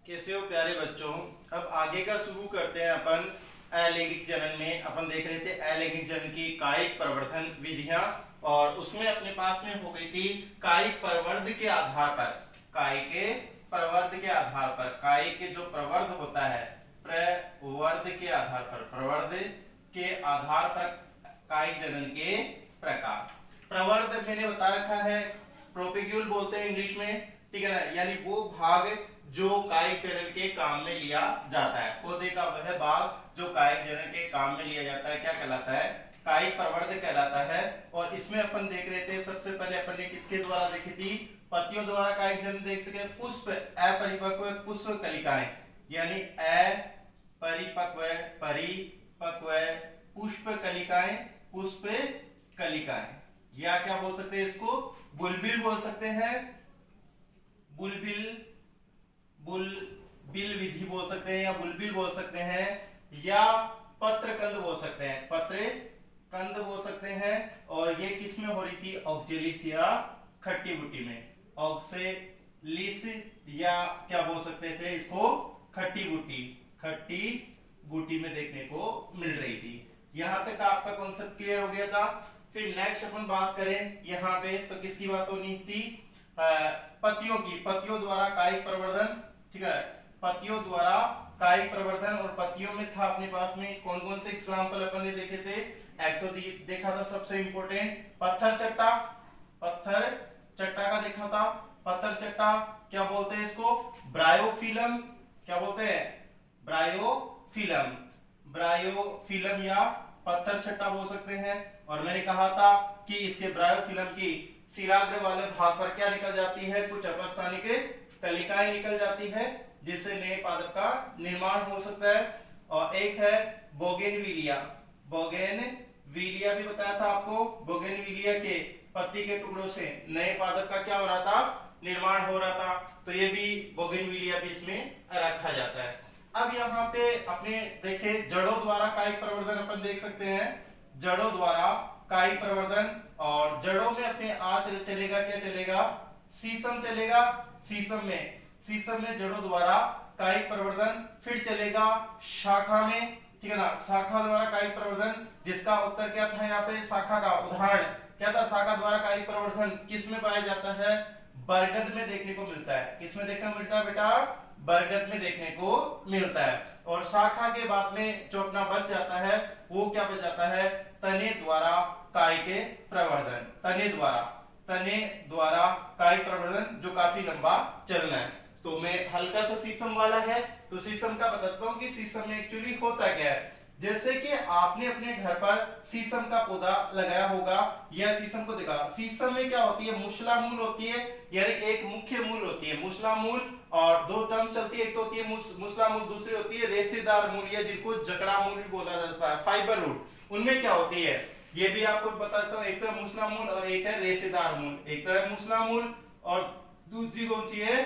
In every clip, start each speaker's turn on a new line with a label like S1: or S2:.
S1: कैसे हो प्यारे बच्चों। अब आगे का शुरू करते हैं अपन। अलैंगिक जनन में अपन देख रहे थे अलैंगिक जनन की कायिक प्रवर्धन विधियां, और उसमें अपने पास में हो गई थी कायिक प्रवर्ध के आधार पर। कायिक के प्रवर्ध के आधार पर, कायिक के जो प्रवर्ध होता है प्रवर्ध के आधार पर, प्रवर्ध के आधार पर कायिक जनन के प्रकार। प्रवर्ध मैंने बता रखा है, प्रोपिग्यूल बोलते हैं इंग्लिश में, ठीक है ना, यानी वो भाग जो कायिक जनन के काम में लिया जाता है। पौधे का वह भाग जो कायिक जनन के काम में लिया जाता है क्या कहलाता है? कायिक प्रवर्ध कहलाता है। और इसमें अपन देख रहे थे, सबसे पहले अपन ने किसके द्वारा देखी थी? पत्तियों द्वारा कायिक जनन देख सके। पुष्प अपरिपक्व पुष्प कलिकाएं, यानी अपरिपक्व परिपक्व पुष्प कलिकाएं, पुष्प कलिकाएं, या क्या बोल सकते हैं इसको? बुलबिल बोल सकते हैं, बुलबिल, बुलबिल विधि बोल सकते हैं, या बुलबिल बोल सकते हैं, या पत्रकंद बोल सकते हैं, पत्रकंद बोल सकते हैं। और ये किस में हो रही थी? ऑक्जेलिस या खट्टी बूटी में। ऑक्जेलिस या क्या बोल सकते थे इसको? खट्टी बूटी, खट्टी बूटी में देखने को मिल रही थी। यहां तक आपका कॉन्सेप्ट क्लियर हो गया था। फिर नेक्स्ट अपन बात करें यहाँ पे, तो किसकी बात होनी थी? पत्तियों की, पत्तियों द्वारा कायिक प्रवर्धन, ठीक है, पत्तियों द्वारा कायिक प्रवर्धन। और पत्तियों में था अपने पास में कौन कौन से एग्जांपल अपन ने देखे थे? एक तो देखा था सबसे इंपॉर्टेंट पत्थर चट्टा, पत्थर चट्टा का देखा था। पत्थर चट्टा क्या बोलते हैं इसको? ब्रायोफिलम, क्या बोलते हैं? ब्रायोफिलम, ब्रायोफिलम या पत्थर चट्टा बोल सकते हैं। और मैंने कहा था कि इसके ब्रायोफिलम की सिराग्र वाले भाग पर क्या निकल जाती है? कुछ अपस्थानिक कलिकाएं निकल जाती है, जिससे नए पादप का निर्माण हो सकता है। और एक है बोगेनविलिया, बोगेनविलिया भी बताया था आपको। बोगेनविलिया के पत्ती के टुकड़ों से नए पादप का क्या हो रहा था? निर्माण हो रहा था। तो ये भी बोगेनविलिया भी इसमें रखा जाता है। अब यहाँ पे अपने देखे जड़ों द्वारा कायिक प्रवर्धन अपन देख सकते हैं, जड़ों द्वारा कायिक प्रवर्धन। और जड़ों में अपने आज चलेगा क्या चलेगा? शीशम चलेगा। शीशम में जड़ों द्वारा कायिक प्रवर्धन। फिर चलेगा शाखा में, ठीक है ना, शाखा द्वारा कायिक प्रवर्धन, जिसका उत्तर क्या था यहाँ पे? शाखा का उदाहरण क्या था? शाखा द्वारा कायिक प्रवर्धन किस में पाया जाता है? बरगद में देखने को मिलता है। किस में देखने को मिलता है बेटा? बरगद में देखने को मिलता है। और शाखा के बाद में जो अपना बच जाता है वो क्या बच जाता है? तने द्वारा कायिक प्रवर्धन, तने द्वारा कायिक प्रवर्धन, जो काफी लंबा चलना है। तो मैं हल्का सा शीशम वाला है, तो शीशम का बताता हूँ कि शीशम में एक्चुअली होता क्या है। जैसे कि आपने अपने घर पर शीशम का पौधा लगाया होगा या शीशम को देखा। शीशम में क्या होती है? मुसला मूल होती है, यानी एक मुख्य मूल होती है, मुसला मूल। और दो टर्म्स चलती है, एक तो होती है मुसला मूल, दूसरी होती है रेशेदार मूल, या जिनको जकड़ा मूल भी बोला जाता है, फाइबर रूट। उनमें क्या होती है ये भी आपको बताता हूँ। एक तो मुसला मूल और एक है रेशेदार मूल। एक तो है मुसला मूल और दूसरी कौन सी है?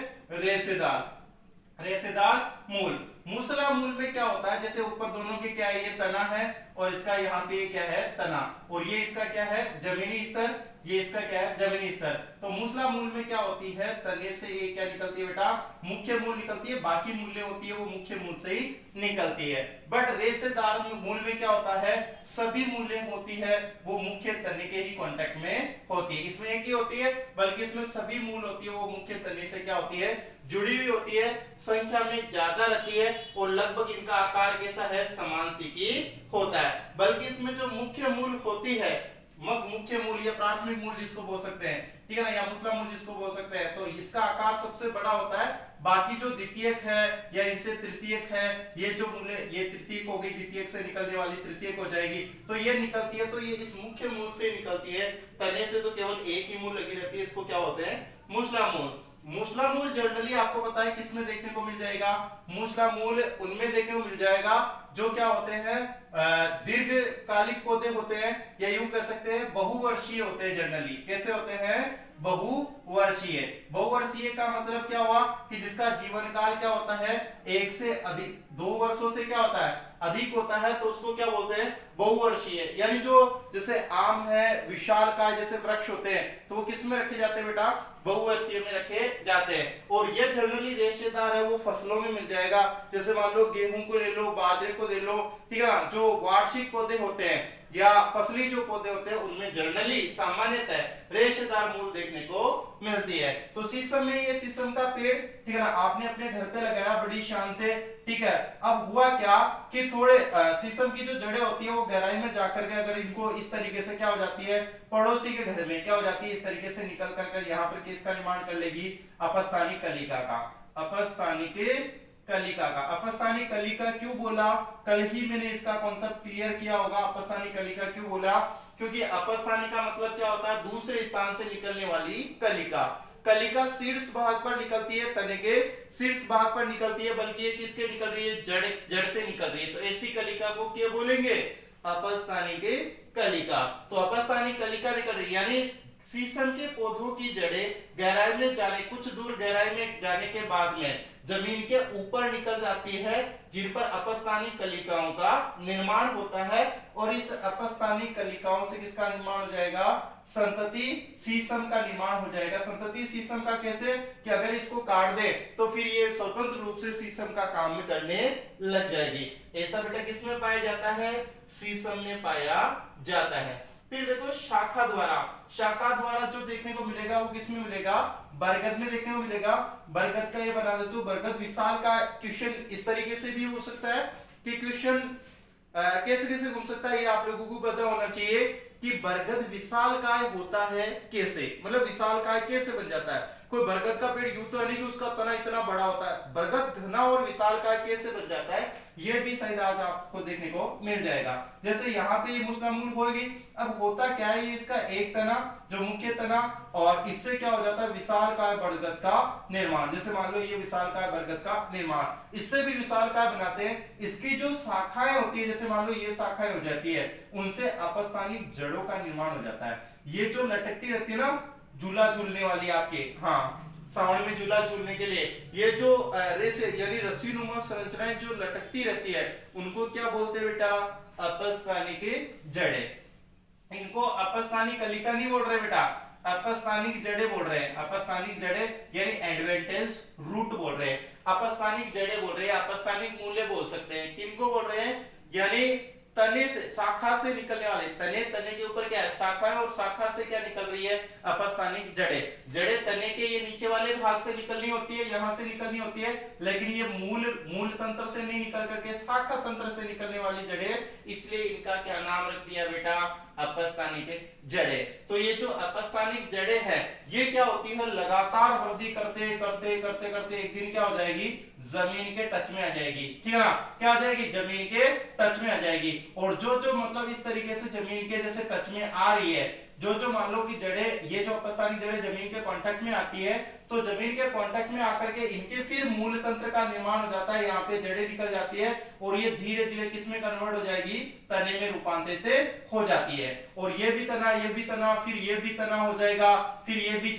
S1: रेशेदार मूल। मूसला मूल में क्या होता है? जैसे ऊपर दोनों के क्या है? ये तना है और इसका यहाँ पे क्या है? तना। और ये इसका क्या है? जमीनी स्तर। ये इसका क्या है? जमीनी स्तर। तो मूसला मूल में क्या होती है? तने से ये क्या निकलती है बेटा? मुख्य मूल निकलती है। बाकी मूल्य होती है वो मुख्य मूल से ही निकलती है। बट रेशेदार मूल में क्या होता है? सभी मूल्य होती है वो मुख्य तने के ही कांटेक्ट में होती है। इसमें एक ही होती है, बल्कि इसमें सभी मूल होती है वो मुख्य तने से क्या होती है? जुड़ी हुई होती है, संख्या में ज्यादा रहती है, और लगभग इनका आकार कैसा है? समान सी की होता है। बल्कि इसमें जो मुख्य मूल होती है, मुख्य मूल या प्राथमिक मूल जिसको बोल सकते हैं, ठीक है ना, या मुसला मूल जिसको बोल सकते हैं, तो इसका आकार सबसे बड़ा होता है। बाकी जो द्वितीयक है या इनसे तृतीयक है, ये जो मूल्य, ये तृतीयक हो गई, द्वितीयक से निकलने वाली तृतीयक हो जाएगी, तो ये निकलती है, तो ये इस मुख्य मूल से निकलती है। तने से तो केवल एक ही मूल लगी रहती है, इसको क्या होते हैं? मुसला मूल। मूसला मूल जनरली आपको पता है किसमें देखने को मिल जाएगा? मूसला मूल उनमें देखने को मिल जाएगा जो क्या होते हैं? दीर्घकालिक पौधे होते हैं, या यूं कह सकते हैं बहुवर्षीय होते हैं। जनरली कैसे होते हैं? बहुवर्षीय। बहुवर्षीय का मतलब क्या हुआ कि जिसका जीवन काल क्या होता है, 1 से अधिक 2 वर्षों से क्या होता है, अधिक होता है, तो उसको क्या बोलते हैं, बहुवर्षीय। यानी जो जैसे आम है, विशालकाय जैसे वृक्ष होते हैं, तो वो किस में रखे जाते हैं बेटा, बहुवर्षीय में रखे जाते हैं। और ये जनरली रेशेदार है, वो फसलों में मिल जाएगा। जैसे मान लो गेहूं को ले लो, बाजरे को ले लो, ठीक है ना, जो वार्षिक पौधे होते हैं या फसली जो पौधे होते हैं उनमें जनरली सामान्यतः रेशेदार मूल देखने को मिलती है। तो शीशम में ये शीशम का पेड़, ठीक है ना, आपने अपने घर पे लगाया बड़ी शान से, ठीक है। अब हुआ क्या कि थोड़े शीशम की जो जड़ें होती है वो गहराई में जाकर के अगर इनको इस तरीके से क्या हो जाती है, पड़ोसी के घर में क्या हो जाती है, इस तरीके से निकल कर यहाँ पर किसका निर्माण कर लेगी, अपस्थानिक कलिका का। अपस्थानिक कलिका का। अपस्थानिक कलिका क्यों बोला, कल ही मैंने इसका कॉन्सेप्ट क्लियर किया होगा। अपस्थानिक कलिका क्यों बोला, क्योंकि अपस्थानिक का मतलब क्या होता है, दूसरे स्थान से निकलने वाली कलिका। कलिका शीर्ष भाग पर निकलती है, तने के शीर्ष भाग पर निकलती है, बल्कि ये किसके निकल रही है, जड़ से निकल रही है। तो ऐसी कलिका को क्या बोलेंगे, अपस्थानिक कलिका। तो अपस्थानिक कलिका निकल रही है, यानी शीशम के पौधों की जड़ें गहराई में जाने, कुछ दूर गहराई में जाने के बाद में जमीन के ऊपर निकल जाती है, जिन पर अपस्थानिक कलिकाओं का निर्माण होता है। और इस अपस्थानिक कलिकाओं से किसका निर्माण हो जाएगा, संतति शीशम का निर्माण हो जाएगा। संतति शीशम का कैसे, कि अगर इसको काट दे तो फिर ये स्वतंत्र रूप से शीशम का काम में करने लग जाएगी। ऐसा बेटा किसमें पाया जाता है, शीशम में पाया जाता है। फिर देखो शाखा द्वारा, शाखा द्वारा जो देखने को मिलेगा वो किसमें मिलेगा, बरगद में देखने को मिलेगा। बरगद का ये बना देता हूं, बरगद विशाल का। क्वेश्चन इस तरीके से भी हो सकता है कि क्वेश्चन कैसे कैसे घूम सकता है, ये आप लोगों को पता होना चाहिए कि बरगद विशालकाय होता है कैसे, मतलब विशालकाय कैसे बन जाता है। कोई बरगद का पेड़ यूं तो नहीं कि उसका तना इतना बड़ा होता है, बरगद घना और विशालकाय कैसे बन जाता है, ये भी शायद आज आपको देखने को मिल जाएगा। जैसे यहाँ पे ये मुस्कामूल होगी, अब होता क्या है, ये इसका एक तना जो मुख्य तना, और इससे क्या हो जाता है, विशालकाय बरगद का निर्माण। जैसे मान लो ये विशालकाय बरगद का निर्माण, इससे भी विशालकाय बनाते हैं। इसकी जो शाखाएं होती है, जैसे मान लो ये शाखाएं हो जाती है, उनसे अपस्थानिक जड़ों का निर्माण हो जाता है। ये जो लटकती रहती है ना, झूला झूलने वाली आपके, हाँ सावन में झूला झूलने के लिए, ये जो रेसे यानी रस्सी नुमा संरचनाएं जो लटकती रहती है, उनको क्या बोलते हैं बेटा, अपस्थानिक जड़ें। इनको अपस्थानिक कलिका नहीं बोल रहे बेटा, अपस्थानिक जड़ें बोल रहे हैं। अपस्थानिक जड़ें यानी एडवेंटेज रूट बोल रहे हैं, अपस्थानिक जड़ें बोल रहे हैं, अपस्थानिक मूल्य बोल सकते हैं। किनको बोल रहे हैं, यानी तने से, शाखा से निकलने वाले, तने, तने के ऊपर क्या है, शाखा है, और शाखा से क्या निकल रही है, अपस्थानिक जड़ें। जड़ें तने के ये नीचे वाले भाग से निकलनी होती है, यहां से निकलनी होती है, लेकिन ये मूल तंत्र से नहीं निकल करके शाखा तंत्र से निकलने वाली जड़ें, इसलिए इनका क्या नाम रख दिया बेटा, अपस्थानिक जड़ें। तो ये जो अपस्थानिक जड़ें हैं, ये क्या होती है, लगातार वृद्धि करते करते करते करते एक दिन क्या हो जाएगी, जमीन के टच में आ जाएगी, ठीक है ना, क्या आ जाएगी, जमीन के टच में आ जाएगी। और जो जो मतलब इस तरीके से जमीन के जैसे टच में आ रही है, जो मान लो कि जड़ें, ये जो अपस्थानिक जड़ें जमीन के कांटेक्ट में आती है, तो जमीन के कांटेक्ट में आकर के इनके फिर मूल तंत्र का निर्माण हो जाता है, यहाँ पे जड़ें निकल जाती है, और ये धीरे धीरे किसमें कन्वर्ट हो जाएगी, तने में रूपांतरित हो जाती है। और ये भी तना, ये भी तना, फिर ये भी तना हो जाएगा, फिर ये भी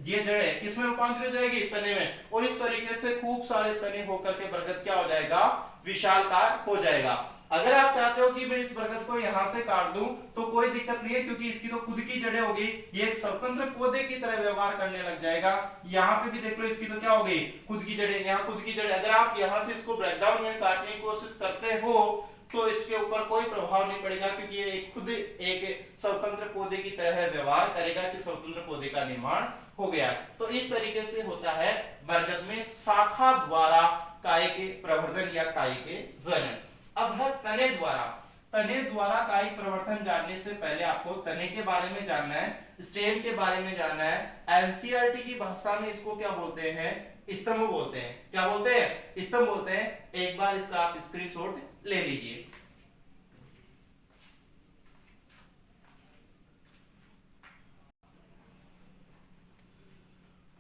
S1: ये जड़ें किसमें रूपांतरित हो जाएगी, तने में। और इस तरीके से खूब सारे तने होकर के बरगद क्या हो जाएगा, विशालकाय हो जाएगा। अगर आप चाहते हो कि मैं इस बरगद को यहां से काट दूं तो कोई दिक्कत नहीं है, क्योंकि इसकी तो खुद की जड़ें होगी, ये एक स्वतंत्र पौधे की तरह व्यवहार करने लग जाएगा। यहाँ पे भी देख लो, इसकी तो क्या होगी, खुद की जड़ें, यहाँ खुद की जड़ें। अगर आप यहाँ से इसको ब्रेकडाउन में काटने की कोशिश करते हो तो इसके ऊपर कोई प्रभाव नहीं पड़ेगा, क्योंकि ये खुद एक स्वतंत्र पौधे की तरह व्यवहार करेगा कि स्वतंत्र पौधे का निर्माण हो गया। तो इस तरीके से होता है बरगद में शाखा द्वारा काय के प्रवर्धन या काय के जनन। अब है तने द्वारा। तने द्वारा कायिक प्रवर्धन जानने से पहले आपको तने के बारे में जानना है, स्टेम के बारे में जानना है। एनसीईआरटी की भाषा में इसको क्या बोलते हैं, स्तंभ बोलते हैं। क्या बोलते हैं, स्तंभ बोलते हैं। एक बार इसका आप स्क्रीनशॉट ले लीजिए।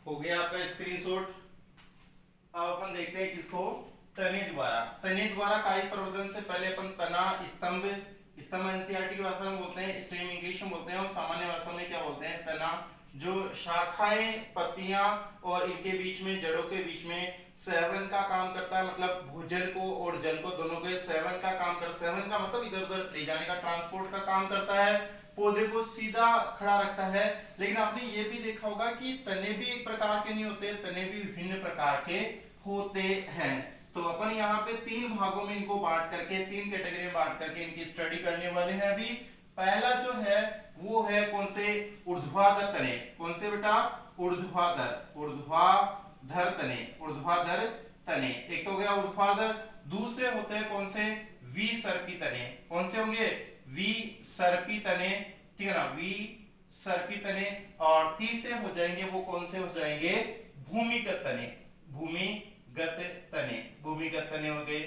S1: हो गया आपका स्क्रीनशॉट। अब अपन देखते हैं किसको, तने द्वारा। तने द्वारा कायिक प्रवर्धन से पहले अपन तना, स्तंभ, स्तंभ एनसीईआरटी की भाषा में बोलते हैं, स्टेम इंग्लिश में बोलते हैं, और सामान्य भाषा में क्या बोलते हैं, तना, जो शाखाएं, पत्तियां और इनके बीच में, जड़ों के बीच में सेवन का काम करता है, मतलब भूजल को और जल को दोनों के सेवन का काम कर, सेवन का मतलब इधर उधर ले जाने का, ट्रांसपोर्ट का काम करता है, पौधे को सीधा खड़ा रखता है। लेकिन आपने ये भी देखा होगा कि तने भी एक प्रकार के नहीं होते, तने भी विभिन्न प्रकार के होते हैं। तो अपन यहाँ पे तीन भागों में इनको बांट करके, तीन कैटेगरी में बांट करके इनकी स्टडी करने वाले हैं अभी। पहला जो है वो है कौन से, ऊर्ध्वाधर तने। कौन से बेटा, ऊर्ध्वाधर, ऊर्ध्वाधर तने, ऊर्ध्वाधर तने। एक तो हो गया ऊर्ध्वाधर, दूसरे होते हैं कौन से, विसर्पी तने। कौन से होंगे, विसर्पी तने, ठीक है ना, विसर्पी तने। और तीसरे हो जाएंगे वो कौन से हो जाएंगे, भूमिगत तने, भूमिगत तने, भूमिगत तने हो गए।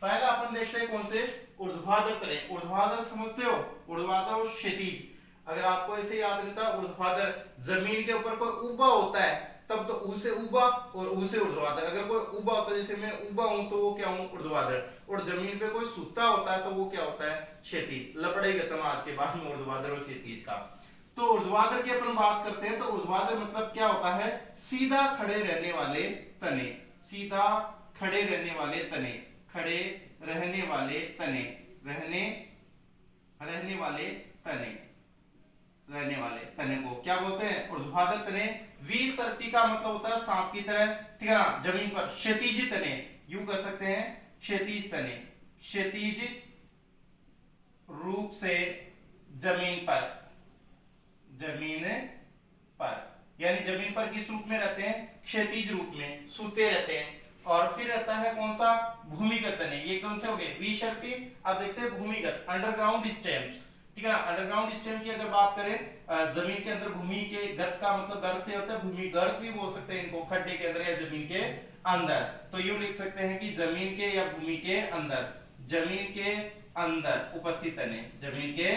S1: पहला अपन देखते हैं कौन से, ऊर्ध्वाधर तने। ऊर्ध्वाधर समझते हो, ऊर्ध्वाधर और क्षैतिज। अगर आपको ऐसे याद रहता, ऊर्ध्वाधर जमीन के ऊपर कोई उबा होता है तब तो ऊ से उबा और ऊ से ऊर्ध्वाधर। अगर कोई उबा होता है, जैसे मैं उबा हूं तो वो क्या हूं, ऊर्ध्वाधर। और जमीन पे कोई सूता होता है तो वो क्या होता है, क्षैतिज। लपड़े खत्म आज के बाद में ऊर्ध्वाधर और क्षैतिज का। तो ऊर्ध्वाधर की अपन बात करते हैं तो ऊर्ध्वाधर मतलब क्या होता है, सीधा खड़े रहने वाले तने, सीधा खड़े रहने वाले तने, खड़े रहने वाले तने, रहने वाले तने, रहने वाले तने को क्या बोलते हैं, ऊर्ध्वाधर तने। विसर्पी का मतलब होता है सांप की तरह, ठीक है ना, जमीन पर। क्षैतिज तने, यूं कह सकते हैं, क्षैतिज तने, क्षैतिज रूप से जमीन पर, जमीन पर, यानी जमीन पर किस रूप में रहते हैं, क्षैतिज रूप में सूते रहते हैं। और फिर रहता है कौन सा, भूमिगत तने। ये कौन से हो गए, विसर्पी। अब देखते हैं भूमिगत, अंडरग्राउंड स्टेम्स, ठीक है ना। अंडरग्राउंड स्टेम की अगर बात करें, जमीन के अंदर, भूमि के गत का मतलब गर्त से होता है, भूमि गर्त भी बोल सकते हैं इनको, खड्डे के अंदर या जमीन के अंदर। तो यूं लिख सकते हैं कि जमीन के या भूमि के अंदर, जमीन के अंदर उपस्थित तने, जमीन के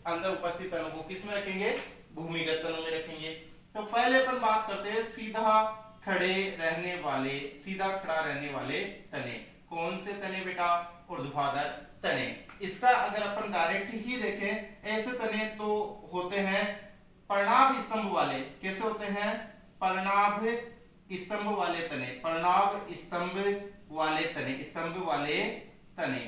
S1: अंदर उपस्थित तनों को किस में रखेंगे, भूमिगत तनों में रखेंगे। तो पहले अपन बात करते हैं सीधा खड़े रहने वाले, सीधा खड़ा रहने वाले तने। कौन से तने बेटा, ऊर्ध्वाधर तने। इसका अगर अपन डायरेक्ट ही देखें, ऐसे तने तो होते हैं पर्णाभ स्तंभ वाले। कैसे होते हैं, पर्णाभ स्तंभ वाले तने, पर्णाभ स्तंभ वाले तने, स्तंभ वाले तने,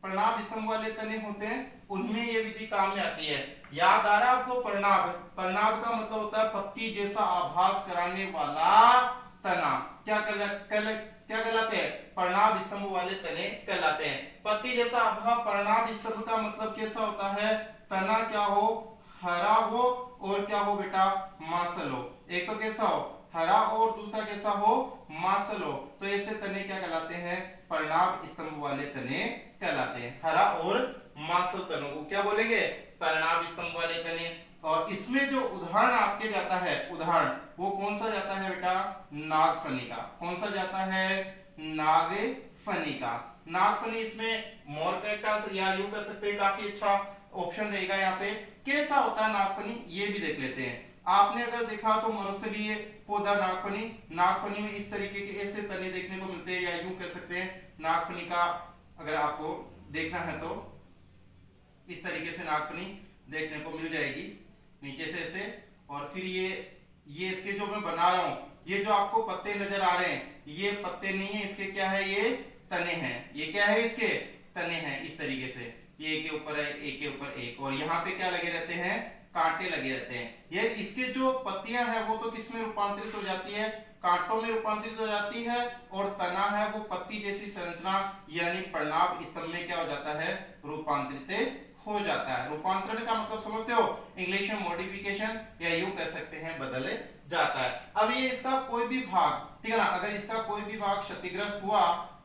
S1: पर्णाभ स्तंभ वाले तने होते हैं, उनमें ये विधि काम में आती है। याद आ रहा है आपको, पर्णाभ, पर्णाभ का मतलब होता है पत्ती जैसा आभास कराने वाला तना। क्या कहलाते हैं, पर्णाभ स्तंभ वाले तने कहलाते हैं। पत्ती जैसा आभास, पर्णाभ स्तंभ का मतलब कैसा होता है, तना क्या हो, हरा हो, और क्या हो बेटा, मांसल हो। एक तो कैसा हो, हरा, और दूसरा कैसा हो, मांसल हो। तो ऐसे तने क्या कहलाते हैं, पर्णाभ स्तंभ वाले तने कहलाते हैं। हरा और मांसल तनों को क्या बोलेंगे, पर्णाभ स्तंभ वाले तने। और इसमें जो उदाहरण आपके जाता है, उदाहरण वो कौन सा जाता है बेटा, नागफनी का। कौन सा जाता है, नागफनी का। नागफनी इसमें मोर कैरेक्टर्स, या यूं कह सकते हैं काफी अच्छा ऑप्शन रहेगा यहाँ पे। कैसा होता है नागफनी, ये भी देख लेते हैं। आपने अगर देखा तो मरुस्थलीय पौधा नागफनी, नागफनी में इस तरीके के ऐसे तने देखने को मिलते हैं, या यूं कह सकते हैं नागफनी का अगर आपको देखना है तो इस तरीके से नागफनी देखने को मिल जाएगी, नीचे से ऐसे। और फिर ये इसके जो मैं बना रहा हूं, ये जो आपको पत्ते नजर आ रहे हैं, ये पत्ते नहीं है, इसके क्या है, ये तने हैं। ये क्या है, इसके तने हैं। इस तरीके से ये एक के ऊपर है, एक के ऊपर एक, और यहाँ पे क्या लगे रहते हैं, कांटे लगे रहते हैं। ये इसके जो पत्तियां हैं वो तो किस में रूपांतरित हो जाती है, कांटों में रूपांतरित हो जाती है। और तना है वो पत्ती जैसी संरचना यानी पर्णाभ स्तंभ में क्या हो जाता है, रूपांतरित हो जाता है। रूपांतरण का मतलब समझते हो, इंग्लिश में मॉडिफिकेशन, या यूं कह सकते हैं बदल जाता है। अब ये इसका कोई भी भाग, ठीक है ना, अगर इसका कोई भी भाग क्षतिग्रस्त हुआ,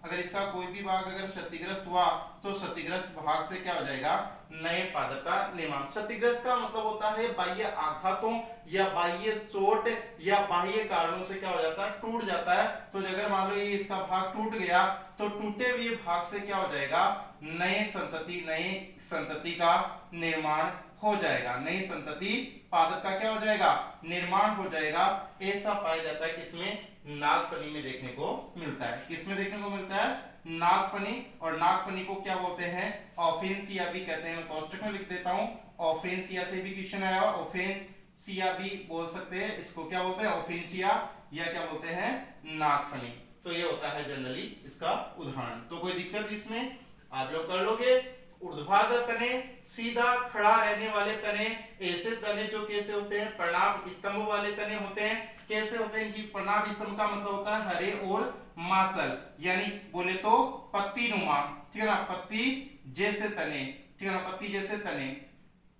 S1: अगर इसका कोई भी भाग अगर क्षतिग्रस्त हुआ तो क्षतिग्रस्त भाग से क्या हो जाएगा, नए पादप का निर्माण। क्षतिग्रस्त का मतलब होता है बाह्य आघातों या बाह्य चोट या बाह्य कारणों से क्या हो जाता है, टूट जाता है। तो अगर मान लो ये इसका भाग टूट गया तो टूटे हुए भाग से क्या हो जाएगा, नए संतति का निर्माण हो जाएगा, नई संतति पादप का क्या हो जाएगा, निर्माण हो जाएगा। ऐसा पाया जाता है किसमें, नागफनी में देखने को मिलता है। किसमें देखने को मिलता है, नागफनी। और नागफनी को क्या बोलते हैं, ऑफेंसिया भी कहते हैं। मैं कोष्टक में लिख देता हूं, ऑफेंसिया से भी क्वेश्चन आया, ऑफेंसिया सिया भी बोल सकते हैं, इसको क्या बोलते हैं ओफेंसिया, या क्या बोलते हैं नागफनी। तो ये होता है जनरली इसका उदाहरण। तो कोई दिक्कत इसमें, आप लोग कर लोगे। ऊर्ध्वाधर तने, सीधा खड़ा रहने वाले तने, ऐसे तने जो कैसे होते हैं प्रणाम स्तंभ वाले तने होते हैं। कैसे होते हैं कि प्रणाम स्तंभ का मतलब होता है हरे और मासल, यानी बोले तो पत्ती नुमा, ठीक है ना, पत्ती जैसे तने, ठीक है ना, पत्ती जैसे तने।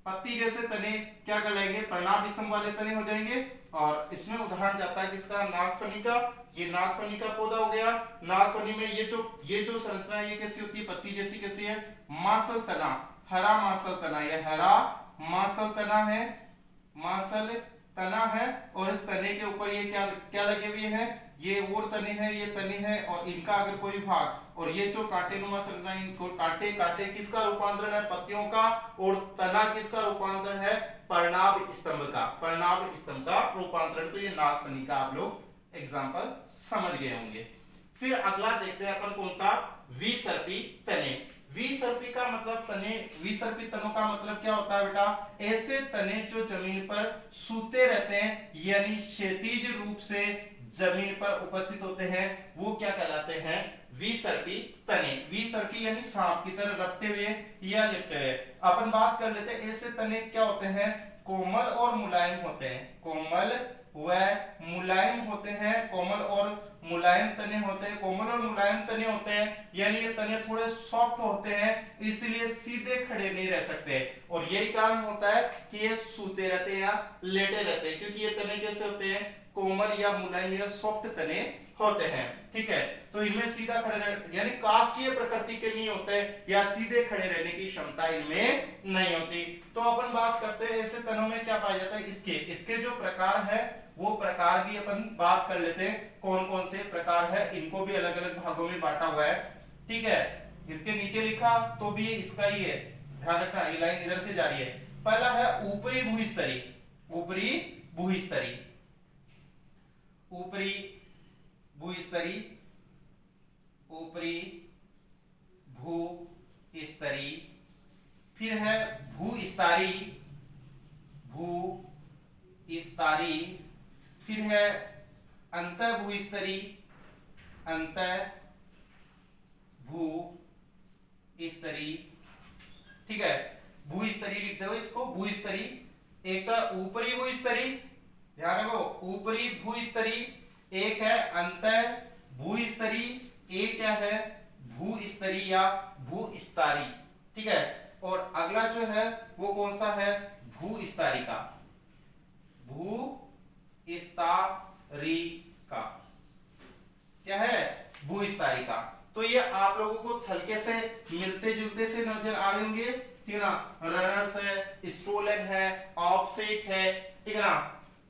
S1: पत्ती जैसे तने क्या कहलाएंगे, प्रणाम स्तंभ वाले तने हो जाएंगे। और इसमें उदाहरण जाता है किसका, नागफनी का। ये नागफनी का पौधा हो गया। नागफनी में ये जो संरचना है ये कैसी होती है, पत्ती जैसी कैसी है, मासल तना, हरा मासल तना, ये हरा मासल तना है, मासल तना है। और इस तने के ऊपर ये क्या क्या लगे हुए हैं, ये और तने हैं, ये तने हैं, और इनका अगर कोई भाग, और ये जो कांटेनुमा संरचना, इनको कांटे कांटे किसका रूपांतरण है, पत्तियों का, और तना किसका रूपांतरण है, पर्णाभ स्तंभ का, पर्णाभ स्तंभ का रूपांतरण। तो ये नागफनी का आप लोग एग्जांपल समझ गए होंगे। फिर अगला देखते हैं अपन कौन सा, विसर्पी तने। विसर्पी का मतलब तने, विसर्पी तनों का मतलब क्या होता है बेटा, ऐसे तने जो जमीन पर सूते रहते हैं, यानी क्षैतिज रूप से जमीन पर उपस्थित होते हैं, वो क्या कहलाते हैं, विसर्पी तने। विसर्पी यानी सांप की तरह रपटे हुए या लिपटे हुए। अपन बात कर लेते हैं ऐसे तने क्या होते हैं, कोमल और मुलायम होते हैं, कोमल व मुलायम होते हैं, कोमल और मुलायम तने होते हैं, कोमल और मुलायम तने होते हैं, यानी ये तने थोड़े सॉफ्ट होते हैं, इसलिए सीधे खड़े नहीं रह सकते। और यही कारण होता है कि ये सूते रहते हैं या लेटे रहते हैं, क्योंकि ये तने कैसे होते हैं, कोमल या मुलायम या सॉफ्ट तने होते हैं, ठीक है। तो इनमें सीधा खड़े रहने, यानी काष्ठीय प्रकृति के नहीं होते, या सीधे खड़े रहने की क्षमता इनमें नहीं होती। तो अपन बात करते हैं ऐसे तनों में क्या पाया जाता है, इसके जो प्रकार है वो प्रकार भी अपन बात कर लेते हैं, कौन कौन से प्रकार है, इनको भी अलग अलग भागों में बांटा हुआ है, ठीक है। इसके नीचे लिखा तो भी इसका ही है, ध्यान रखना, ये लाइन इधर से जा रही है। पहला है ऊपरी भूस्तरी, ऊपरी भूस्तरी, ऊपरी भूस्तरी, ऊपरी भूस्तरी। फिर है भूस्तारी, भूस्तारी। फिर है अंतः भूस्तरी, अंतः भूस्तरी, ठीक है। भूस्तरी लिखते हो इसको, भूस्तरी। एक है ऊपरी भूस्तरी, ध्यान रखो, ऊपरी भूस्तरी। एक है अंतः भूस्तरी, एक क्या है भूस्तरी या भूस्तारी, ठीक है। और अगला जो है वो कौन सा है, भूस्तारी का, भूस्तारी का क्या है, भूस्तारी का। तो ये आप लोगों को हल्के से मिलते जुलते से नजर आ रहे होंगे, ठीक है ना। रनर्स है, स्टोलन है, ऑफसेट है, ठीक है ना।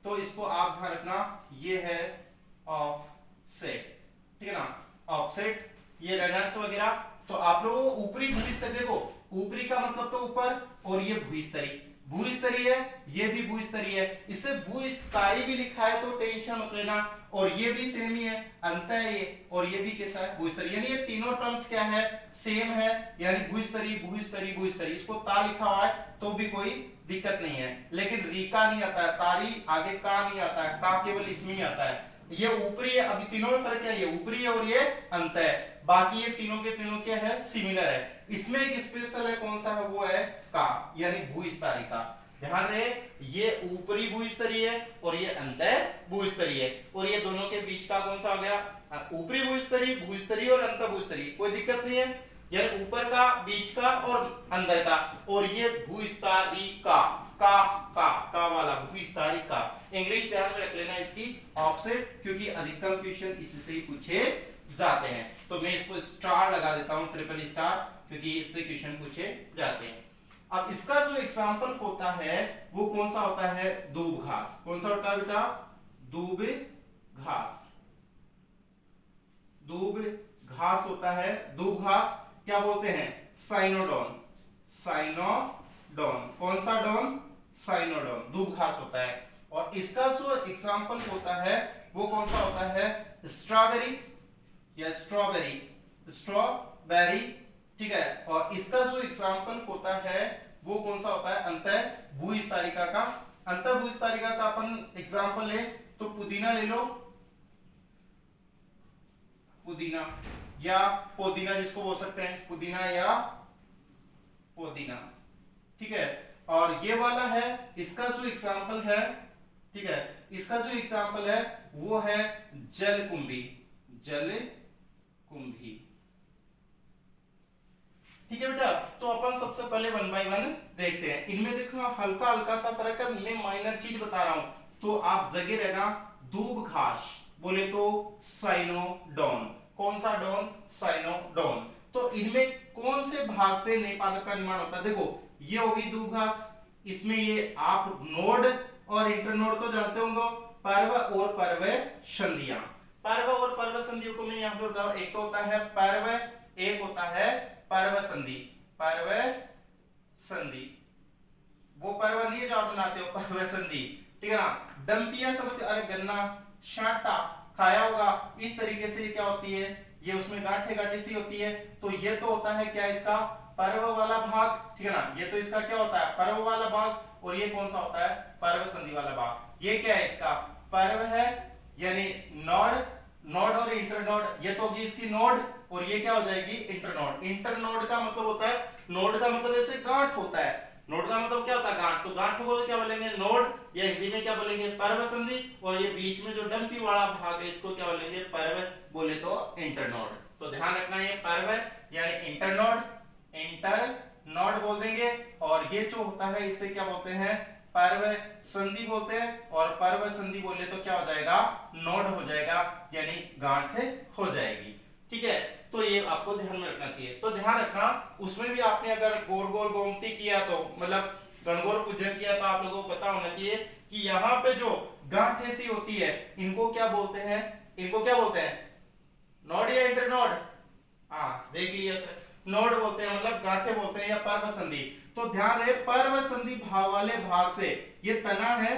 S1: तो इसको आप ध्यान रखना, ये है ऑफसेट, ठीक है ना, ऑफसेट, ये रनर्स वगैरह। तो आप लोगों को ऊपरी भूस्तरी, देखो ऊपरी का मतलब तो ऊपर, और ये भूस्तरी, भूस्तरी है, ये भी भूस्तरी है, इसे भूस्तारी भी लिखा है तो टेंशन मत लेना। और ये भी सेम ही है, अंत है ये, और ये भी कैसा है भूस्तरी, यानी ये तीनों टर्म्स क्या है, सेम है, यानी भूस्तरी भूस्तरी भूस्तरी। इसको ता लिखा हुआ है तो भी कोई दिक्कत नहीं है, लेकिन रीका नहीं आता है, तारी आगे का नहीं आता है, का केवल इसमें ही आता है। ये ऊपरी है, अभी तीनों में फर्क है, ये ऊपरी है और ये अंत है, बाकी ये तीनों के तीनों क्या है, सिमिलर है। इसमें एक स्पेशल है, कौन सा है, वो है का, यानी भूस्तरी का। ध्यान रहे, ये ऊपरी भूस्तरी है और ये अंतः भूस्तरी है, और ये दोनों के बीच का कौन सा हो गया, ऊपरी भूस्तरी, भूस्तरी और अंतः भूस्तरी, कोई दिक्कत नहीं है, यानी ऊपर का, बीच का और अंदर का। और ये भूस्तारी का वाला भूस्तारी का। इंग्लिश ध्यान में रख लेना इसकी, ऑफसेट, क्योंकि अधिकतम क्वेश्चन इससे ही पूछे जाते हैं। तो मैं इसको स्टार लगा देता हूं, ट्रिपल स्टार, क्योंकि इससे क्वेश्चन पूछे जाते हैं। अब इसका जो एग्जांपल होता है वो कौन सा होता है, दूब घास। कौन सा होता है बेटा, दूब घास, दूब घास होता है। दूब घास क्या बोलते हैं, साइनोडोन, साइनोडोन, कौन सा डोन, साइनोडोन, दूब घास होता है। और इसका जो एग्जांपल होता है वो कौन सा होता है, स्ट्रॉबेरी या स्ट्रॉबेरी, स्ट्रॉबेरी, ठीक है। और इसका जो एग्जांपल होता है वो कौन सा होता है, अंतः भूस्तारिका का अंतर्भुजतारी का तो अपन एग्जांपल ले तो पुदीना ले लो, पुदीना या पुदीना जिसको बोल सकते हैं, पुदीना या पुदीना, ठीक है। और ये वाला है, इसका जो एग्जांपल है, ठीक है, इसका जो एग्जांपल है वो है जलकुंभी, जलकुंभी, ठीक है बेटा। तो अपन सबसे पहले 1 बाय 1 देखते हैं। इनमें देखो हल्का हल्का सा फर्क है, मैं माइनर चीज बता रहा हूं, तो आप जगह रहना। दूब घास बोले तो साइनोडोन, कौन सा डोन? साइनोडोन। तो इनमें कौन से भाग से नए पादप का निर्माण होता है? देखो ये होगी दूब घास, इसमें ये आप नोड और इंटरनोड तो जानते होंगे, पर्व और पर्व संधियां। पर्व और पर्व संधियों को मैं यहाँ पे बताऊं, एक तो होता है पर्व, एक होता है पर्व संधि। पर्व संधि वो पर्व नहीं है जो आप बनाते हो, पर्व संधि, ठीक है ना। डंपियां समझते, अरे गन्ना शाटा खाया होगा, इस तरीके से ये क्या होती है, ये उसमें गांठे गांठे सी होती है। तो ये तो होता है क्या, इसका पर्व वाला भाग, ठीक है ना। ये तो इसका क्या होता है, पर्व वाला भाग। और ये कौन सा होता है, पर्व संधि वाला भाग। ये क्या है, इसका पर्व है, यानी नोड, नोड और इंटरनोड। ये तो होगी इसकी नोड, और ये क्या हो जाएगी, इंटरनोड। इंटरनोड का मतलब होता है, नोड का मतलब ऐसे गांठ होता है, नोड का मतलब क्या होता है, गांठ। तो गांठ को क्या बोलेंगे, नोड, या हिंदी में क्या बोलेंगे, पर्व संधि। और ये बीच में जो डंपी वाला भाग है, इसको क्या बोलेंगे, पर्व बोले तो इंटरनोड। तो ध्यान रखना, ये पर्व यानी इंटरनोड, इंटरनोड बोल देंगे। और ये जो होता है इसे क्या बोलते हैं, पर्व संधि बोलते हैं। और पर्व संधि बोले तो क्या हो जाएगा, नोड हो जाएगा, यानी गांठ हो जाएगी, ठीक है। तो ये आपको ध्यान में रखना चाहिए। तो ध्यान रखना, उसमें भी आपने अगर गोल गोल गोमती किया तो मतलब गणगौर पूजन किया, तो आप लोगों को पता होना चाहिए कि यहाँ पे जो गांठ ऐसी होती है, इनको क्या बोलते हैं, इनको क्या बोलते हैं, नोड या इंटरनोड? हाँ देख लिया सर, नोड बोलते हैं, मतलब गांठे बोलते हैं, या पर्व संधि। तो ध्यान रहे, पर्व संधि भाग वाले भाग से ये तना है,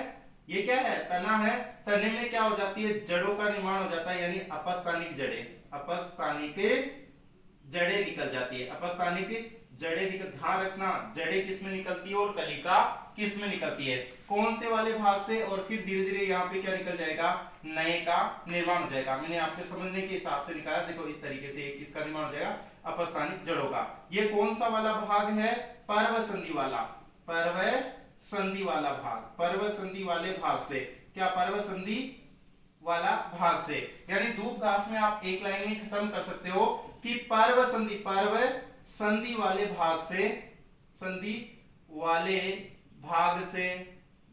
S1: ये क्या है, तना है। तने में क्या हो जाती है, जड़ों का निर्माण हो जाता है, यानी अपस्थानिक जड़ें, अपस्थानिक जड़ें निकल जाती है, अपस्थानिक जड़ें निकल। ध्यान रखना, जड़ें किस में निकलती है और कलिका किस में निकलती है, कौन से वाले भाग से। और फिर धीरे धीरे यहाँ पे क्या निकल जाएगा, नए का निर्माण हो जाएगा। मैंने आपके समझने के हिसाब से निकाला, देखो इस तरीके से किसका निर्माण हो जाएगा, अपस्थानिक जड़ों का। ये कौन सा वाला भाग है, पर्व संधि वाला, पर्व संधि वाला भाग, पर्व संधि वाले भाग से। क्या, पर्व संधि वाला भाग से। यानी दूब घास में आप एक लाइन में खत्म कर सकते हो कि पर्व संधि, पर्व संधि वाले भाग से, संधि वाले भाग से,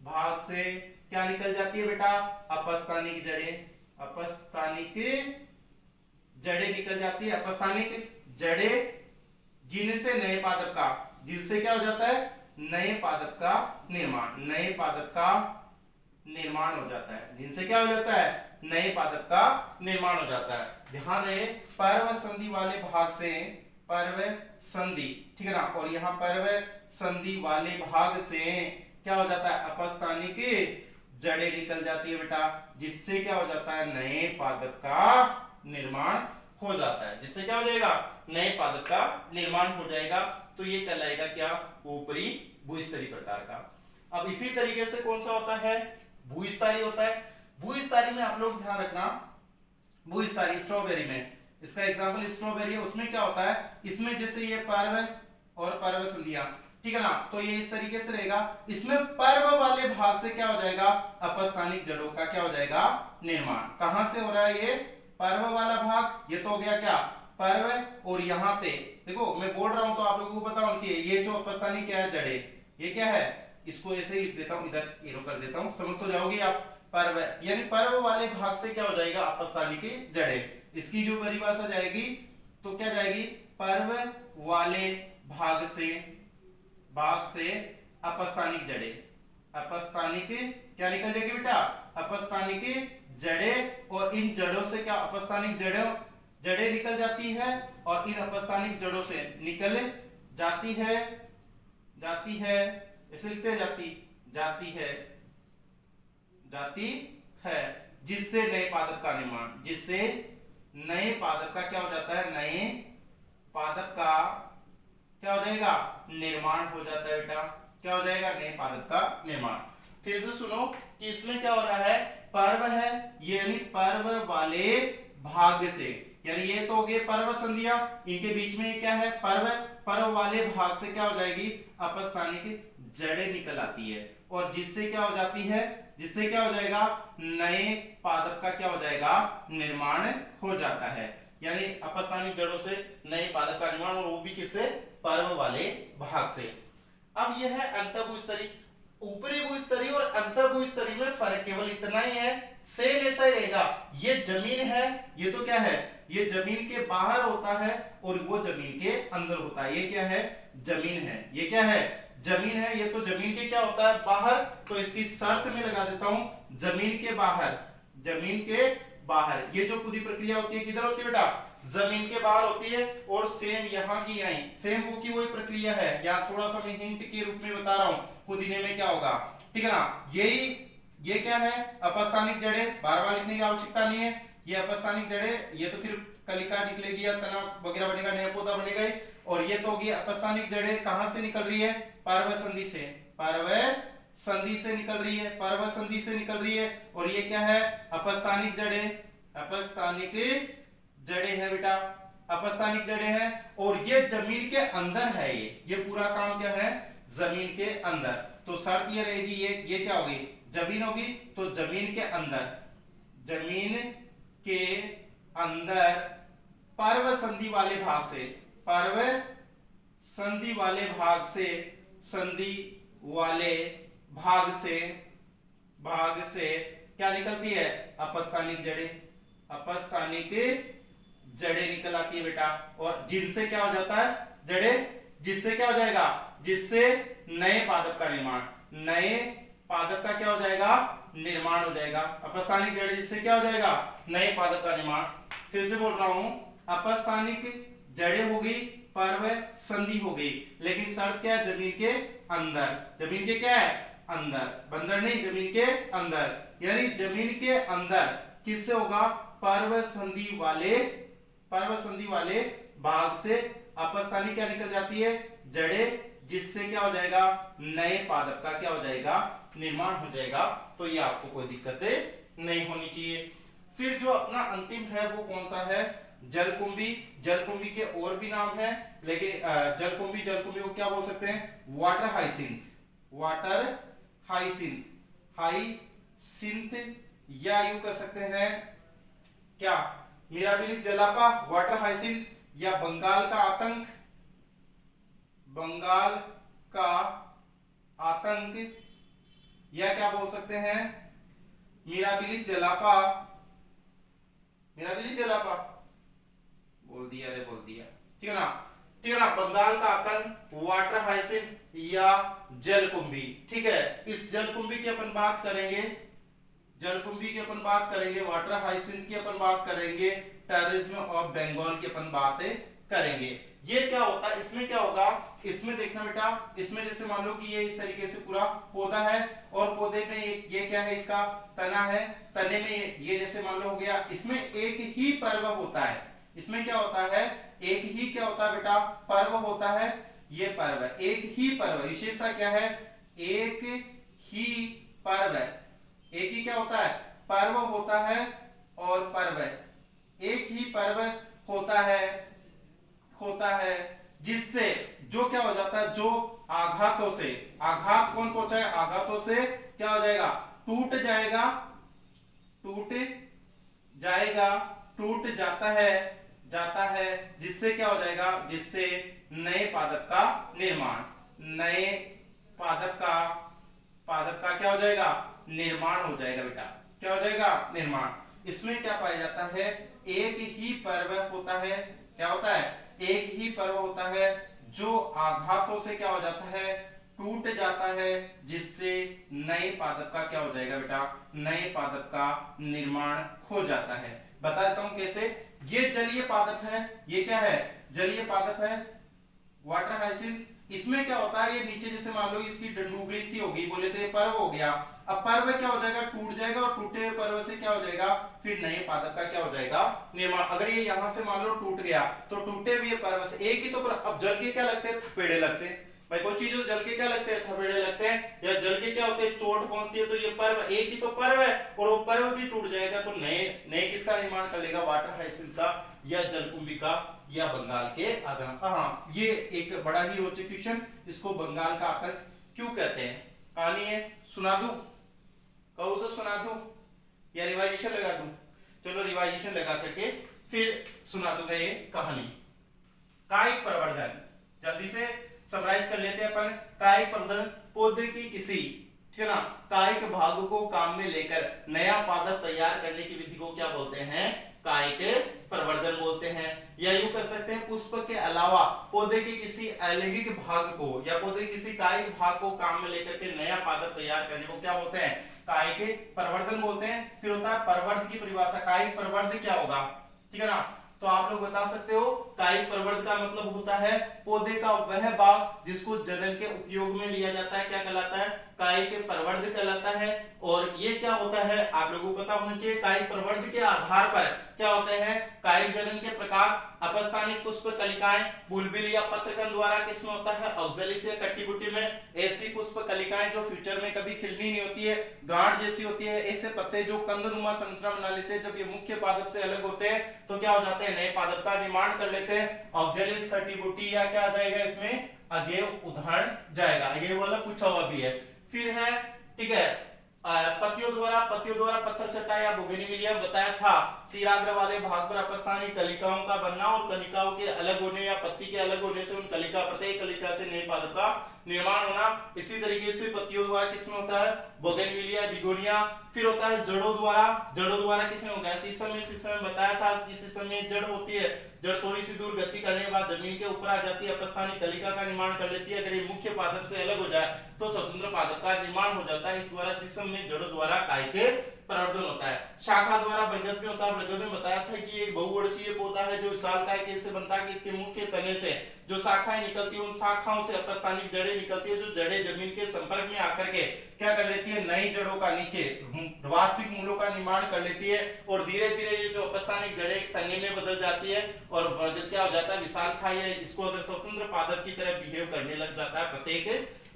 S1: भाग से क्या निकल जाती है बेटा, अपस्थानिक जड़ें, अपस्थानिक जड़ें निकल जाती है, अपस्थानिक जड़ें, जिनसे नए पादप का, जिससे क्या हो जाता है, नए पादप का निर्माण, नए पादप का निर्माण हो जाता है, जिनसे क्या हो जाता है, नए पादप का निर्माण हो जाता है। ध्यान रहे, पर्व संधि वाले भाग से, पर्व संधि, ठीक है ना। और यहाँ पर्व संधि वाले भाग से क्या हो जाता है, अपस्थानिक जड़ें निकल जाती है बेटा, जिससे क्या हो जाता है, नए पादप का निर्माण हो जाता है, जिससे क्या हो जाएगा, नए पादप का निर्माण हो जाएगा। तो ये कहलाएगा क्या, ऊपरी भूस्तरीय प्रकार का। अब इसी तरीके से कौन सा होता है, भूस्तरीय होता है। भूस्तरीय में आप लोग ध्यान रखना, भूस्तरीय स्ट्रॉबेरी में, इसका एग्जांपल स्ट्रॉबेरी है, उसमें क्या होता है, इसमें जैसे ये पर्व और पर्व संधियां, ठीक है ना। तो ये इस तरीके से रहेगा, इसमें पर्व वाले भाग से क्या हो जाएगा, अपस्थानिक जड़ों का क्या हो जाएगा, निर्माण। कहां से हो रहा है ये, पर्व वाला भाग, ये तो हो गया क्या, पर्व। और यहाँ पे देखो मैं बोल रहा हूं तो आप लोगों को पता होना चाहिए, ये जो अपस्थानिक क्या है, जड़ें, ये क्या है, इसको ऐसे ही लिख देता हूं, इधर एरो कर देता हूं, समझ तो जाओगे आप। पर्व यानी पर्व वाले भाग से क्या हो जाएगा, अपस्थानिक जड़ें। इसकी जो परिभाषा जाएगी तो क्या जाएगी, पर्व वाले भाग से, भाग से अपस्थानिक जड़ें, अपस्थानिक क्या निकल जाएगी बेटा, अपस्थानिक जड़ें। और इन जड़ों से क्या, अपस्थानिक जड़ें निकल जाती है, और इन अपस्थानिक जड़ों से निकल जाती है, जाती है, इसे लिखते हैं जाती है, जाती है, जिससे नए पादप का निर्माण, जिससे नए पादप का क्या हो जाता है, नए पादप का क्या हो जाएगा, निर्माण हो जाता है बेटा, क्या हो जाएगा, नए पादप का निर्माण। फिर से सुनो कि इसमें क्या हो रहा है, पर्व है, ये यानी पर्व वाले भाग से, यानी ये तो हो गए पर्व संधियां, इनके बीच में क्या है, पर्व, पर्व वाले भाग से क्या हो जाएगी, अपस्थानिक जड़ें निकल आती है, और जिससे क्या हो जाती है, जिससे क्या हो जाएगा, नए पादप का क्या हो जाएगा, निर्माण हो जाता है। यानी अपस्थानिक जड़ों से नए पादप का निर्माण, और वो भी किससे, पर्व वाले भाग से। अब यह है अंतःभूस्तरी। ऊपरी भूस्तरी और अंतःभूस्तरी में फर्क केवल इतना ही है, सेम ऐसा ही रहेगा। ये जमीन है, ये तो क्या है, ये जमीन के बाहर होता है और वो जमीन के अंदर होता है। ये क्या है, जमीन है, ये क्या है, जमीन है, ये तो जमीन के क्या होता है, बाहर। तो इसकी शर्त में लगा देता हूं, जमीन के बाहर, जमीन के बाहर। ये जो पूरी प्रक्रिया होती है किधर होती है बेटा, जमीन के बाहर होती है। और सेम यहाँ की यहीं सेम वो की वही प्रक्रिया है, या थोड़ा सा मैं हिंट के रूप में बता रहा हूँ, पुदीने में क्या होगा, ठीक है ना। यही ये क्या है, अपस्थानिक जड़ें, बार बार लिखने की आवश्यकता नहीं है। ये अपस्थानिक जड़ें, ये तो फिर कलिका निकलेगी या तना वगैरह बनेगा, नया पौधा बनेगा। और ये तो होगी अपस्थानिक जड़ें, कहां से निकल रही है, पर्व संधि से, पर्व संधि से निकल रही है, पर्व संधि से निकल रही है। और ये क्या है, अपस्थानिक जड़ें, अपस्थानिक जड़ें है बेटा, अपस्थानिक जड़ें हैं। और ये जमीन के अंदर है, ये पूरा काम क्या है, जमीन के अंदर। तो शर्त ये रहेगी, ये क्या होगी, जमीन होगी, तो जमीन के अंदर, जमीन के अंदर पर्व संधि वाले भाग से, पर्व संधि वाले भाग से, संधि वाले भाग से, भाग से क्या निकलती है, अपस्थानिक जड़ें, अपस्थानिक जड़ें निकल आती है बेटा। और जिनसे क्या हो जाता है, जड़ें, जिससे क्या हो जाएगा, जिससे नए पादप का निर्माण, नए पादप का क्या हो जाएगा, निर्माण हो जाएगा। अपस्थानिक जड़ें, जिससे क्या हो जाएगा, नए पादप का निर्माण। फिर से बोल रहा हूं, अपस्थानिक जड़ें हो गई, पर्व संधि हो गई, लेकिन शर्त क्या है, जमीन के अंदर, जमीन के क्या है, अंदर, बंदर नहीं, जमीन के अंदर। यानी जमीन के अंदर किससे होगा, पर्व संधि वाले, पर्व संधि वाले भाग से अपस्थानिक क्या निकल जाती है, जड़ें, जिससे क्या हो जाएगा, नए पादप का क्या हो जाएगा, निर्माण हो जाएगा। तो ये आपको कोई दिक्कतें नहीं होनी चाहिए। फिर जो अपना अंतिम है वो कौन सा है, जलकुंभी। जलकुंभी के और भी नाम है, लेकिन जलकुंभी, जलकुंभी को क्या बोल सकते हैं, water hyacinth, water hyacinth, hyacinth, या यूं कर सकते हैं क्या, मिराबिलिस जलापा, वाटर हाइसिंथ, या बंगाल का आतंक, बंगाल का आतंक, या क्या बोल सकते हैं, मिराबिलिस जलापा, मिराबिलिस जलापा बोल दिया रे, बोल दिया, ठीक है ना, ठीक है ना। बंगाल का आतंक, वाटर हाइसिंथ या जलकुंभी, ठीक है। इस जलकुंभी की अपन बात करेंगे, जलकुंभी की अपन बात करेंगे, वाटर हाइसिंथ की अपन बात करेंगे, टेररिज्म ऑफ बंगाल की अपन बातें करेंगे। ये क्या होता है, इसमें क्या होगा, इसमें देखना बेटा, इसमें जैसे मान लो कि ये इस तरीके से पूरा पौधा है, और पौधे में ये क्या है, इसका तना है, तने में ये जैसे मान लो हो गया, इसमें एक ही पर्व होता है, इसमें क्या होता है, एक ही क्या होता है बेटा, पर्व होता है। ये पर्व, एक ही पर्व, विशेषता क्या है, एक ही पर्व, एक ही क्या होता है, पर्व होता है, और पर्व, एक ही पर्व होता है, होता है, जिससे जो क्या हो जाता है, जो आघातों से, आघात कौन पहुंचाएगा, आघातों से क्या हो जाएगा, टूट जाएगा, टूट जाएगा, टूट जाता है, जाता है, जिससे क्या हो जाएगा, जिससे नए पादप का निर्माण, नए पादप का क्या हो जाएगा, निर्माण हो जाएगा बेटा, क्या हो जाएगा, निर्माण। इसमें क्या पाया जाता है, एक ही पर्व होता है, क्या होता है, एक ही पर्व होता है, जो आघातों से क्या हो जाता है, टूट जाता है, जिससे नए पादप का क्या हो जाएगा बेटा, नए पादप का निर्माण हो जाता है। बता देता हूं कैसे। ये जलीय पादप है, ये क्या है, जलीय पादप है, वाटर हाइसिंथ। इसमें क्या होता है, ये नीचे जैसे मान लो इसकी डंडुगली सी होगी, बोले तो ये पर्व हो गया। अब पर्व क्या हो जाएगा, टूट जाएगा, और टूटे हुए पर्व से क्या हो जाएगा, फिर नए पादप का क्या हो जाएगा, निर्माण। अगर ये यहां से मान लो टूट गया, तो टूटे हुए पर्व से एक ही तो, अब जल के क्या लगते हैं, थपेड़े लगते हैं, भाई कोई चीज तो जल के क्या लगते हैं, थपेड़े लगते हैं, या जल के क्या होते हैं, चोट पहुंचती है। तो ये पर्व एक ही तो पर्व है, और वो पर्व भी टूट जाएगा तो नए नए किसका निर्माण कर लेगा, वाटर हाइसिंथ का, या जलकुंभी का, या बंगाल के आतंक। हाँ, ये एक बड़ा ही रोचक क्वेश्चन, इसको बंगाल का आतंक क्यों कहते हैं। कहानी है, सुना दूं, कहूं तो सुना दूं या रिवाइजेशन लगा दूं? चलो रिवाइजेशन लगा करके फिर सुना दूंगा ये कहानी। कायिक प्रवर्धन, जल्दी से समराइज कर लेते हैं अपन। कायिक प्रवर्धन पौधे की किसी, ठीक है ना, कायिक भाग को काम में लेकर नया पादप तैयार करने की विधि को क्या बोलते हैं, कायिक प्रवर्धन बोलते हैं। या यूं कर सकते हैं, पुष्प के अलावा पौधे के किसी अलैंगिक भाग को या पौधे के किसी कायिक भाग को काम में लेकर के नया पादप तैयार करने को क्या बोलते हैं, कायिक प्रवर्धन बोलते हैं। फिर होता है प्रवर्ध की परिभाषा, कायिक प्रवर्ध क्या होगा, ठीक है ना। तो आप लोग बता सकते हो, कायिक प्रवर्ध का मतलब होता है पौधे का वह भाग जिसको जनन के उपयोग में लिया जाता है, क्या कहलाता है, कायिक प्रवर्ध कहलाता है। और ये क्या होता है, आप लोगों को पता होना चाहिए, कायिक प्रवर्ध के आधार पर क्या होते हैं, कायिक जनन के प्रकार, अपस्थानिक पुष्प कलिकाएं बुलबिल या पत्रकन द्वारा किसमें होता है, ऑक्जेलिस या कट्टी बुट्टी में। ऐसी पुष्प कलिकाएं जो फ्यूचर में कभी खिलनी नहीं होती है, गांठ जैसी होती है, ऐसे पत्ते जो कंदनुमा संरचना बना लेते हैं, जब ये मुख्य पादप से अलग होते हैं तो क्या हो जाते हैं, नए पादप का निर्माण कर लेते हैं। ऑक्जेलिस, कट्टी बुट्टी, या क्या आ जाएगा इसमें, अगेव उदाहरण जाएगा, अगेव वाला पूछा हुआ भी है। फिर है, ठीक है, पत्तियों द्वारा पत्थर चट्टा या बोगेनविलिया बताया था, सिराग्र वाले भाग पर अपस्थानी कलिकाओं का बनना और कलिकाओं के अलग होने या पत्ती के अलग होने से उन कलिका प्रत्येक कलिका से नए पादप का निर्माण होना। इसी तरीके से पत्तियों द्वारा किसमें होता है, बोगेनविलिया, बिगोनिया। फिर होता है जड़ों द्वारा किसमें होगा, शीशम में बताया था कि शीशम में जड़ होती है, जड़ थोड़ी सी दूर गति करने के बाद जमीन के ऊपर आ जाती है, अपस्थानिक कलिका का निर्माण कर लेती है। अगर ये मुख्य पादप से अलग हो जाए तो स्वतंत्र पादप का निर्माण हो जाता है। इस द्वारा शीशम में जड़ों द्वारा कायिक प्रवर्धन होता है। शाखा द्वारा बरगद में होता है, बरगद में बताया था कि एक बहुवर्षीय पौधा है जो विशालकाय कैसे बनता है कि इसके मुख्य तने से जो शाखाएं निकलती है, उन शाखाओं से अपस्थानिक जड़ें निकलती है, जो जड़ें जमीन के संपर्क में आकर के क्या कर लेती है, नई जड़ों का, नीचे वास्तविक मूलों का निर्माण कर लेती है। और धीरे धीरे ये जो अपस्थानिक जड़ें तने में बदल जाती है और बरगद क्या हो जाता है, विशालकाय है, इसको अगर स्वतंत्र पादप की तरह बिहेव करने लग जाता है प्रत्येक